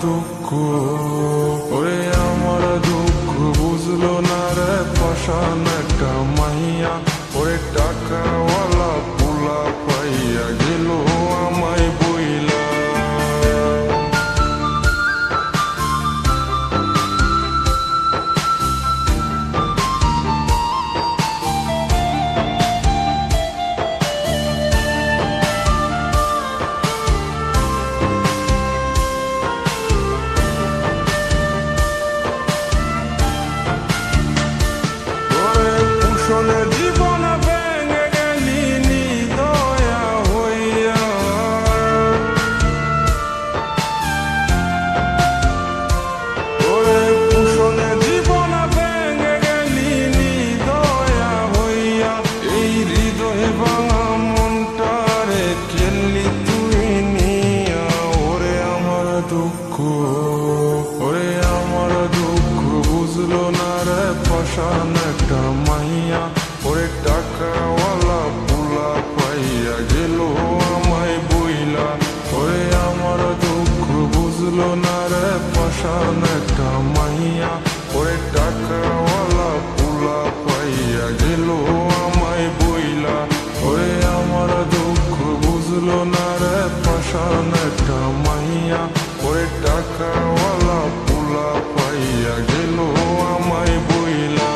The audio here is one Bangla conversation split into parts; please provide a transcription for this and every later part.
দুঃখ, ওরে আমার দুঃখ বুঝলো না রে পাষাণ একটা মাইয়া, ওরে টাকাওয়ালা পোলা পাইয়া গেল আমায় বইলা। জীবন ভেঙে গেলি নিদয়া হইয়া, ওরে কুশলে জীবন ভেঙে গেলি নিদয়া হইয়া, এই হৃদয় ভাঙা মনটারে খেললি তুই নিয়া। ওরে আমার দুঃখ, ওরে আমার দুঃখ বুঝলো না রে পাষাণ একটা মাইয়া, ওরে টাকাওয়ালা পোলা পাইয়া গেল আমায় বইলা। ওরে আমার দুঃখ বুঝলো না রে পাষাণ একটা মাইয়া, ওরে টাকাওয়ালা পোলা পাইয়া গেল আমায় বইলা। ওরে আমার দুঃখ বুঝলো না রে পাষাণ একটা মাইয়া, ওরে টাকাওয়ালা পোলা পাইয়া গেল আমায় বইলা।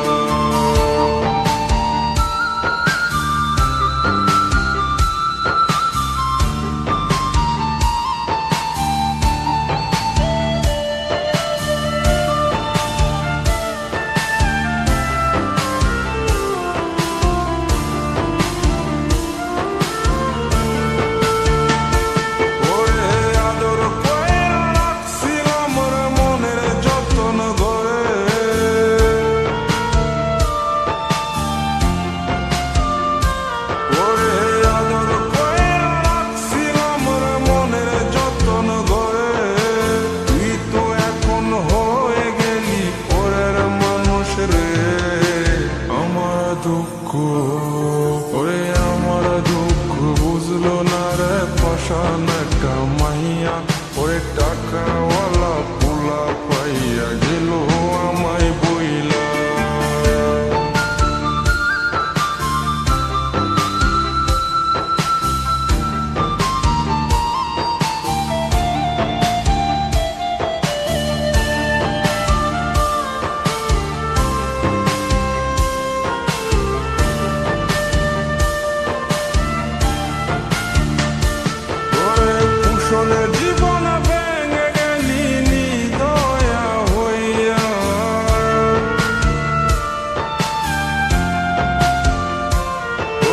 ওরে আমার দুঃখ বুঝলো না রে পাষাণ একটা মাইয়া, ওরে টাকাওয়ালা পোলা পাইয়া গেল আমায় বইলা। জীবন ভেঙে গেলি নিদয়া হইয়া,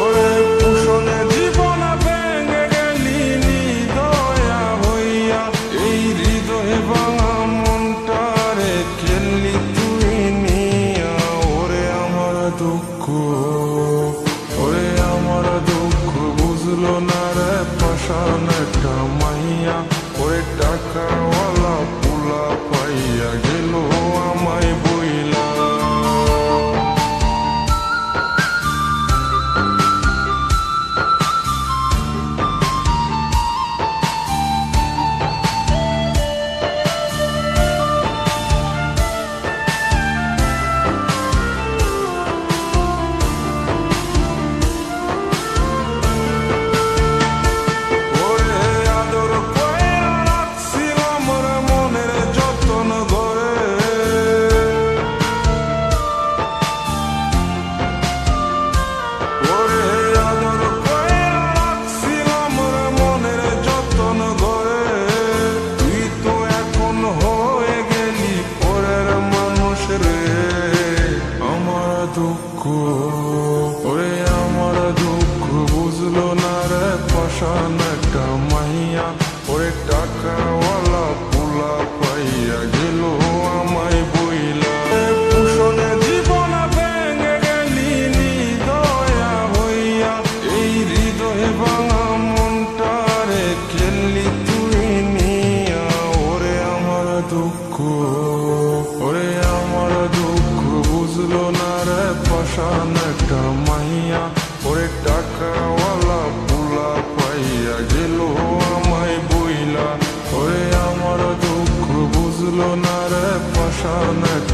ওরে কুশলে জীবন ভেঙে গেলি নিদয়া হইয়া, এই হৃদয় ভাঙা মনটারে খেললি তুই নিয়া। ওরে আমার দুঃখ, ওরে আমার দুঃখ বুঝলো না রে পাষাণ একটা মাইয়া, ওরে টাকাওয়ালা পোলা পাইয়া গেল আমায় বইলা। ওরে আমার দুঃখ বুঝলো না রে পাষাণ একটা মাইয়া, ওরে টাকাওয়ালা পোলা পাইয়া গেল আমায় বইলা। কুশলে জীবন ভেঙে গেলি নিদয়া হইয়া, এই হৃদয় ভাঙা মনটারে খেললি তুই নিয়া। ওরে আমার দুঃখ, ওরে আমার দুঃখ বুঝলো না রে পাষাণ একটা মাইয়া, ওরে টাকাওয়ালা পোলা পাইয়া গেল আমায় বইলা। ওরে আমার দুঃখ পাশান একটা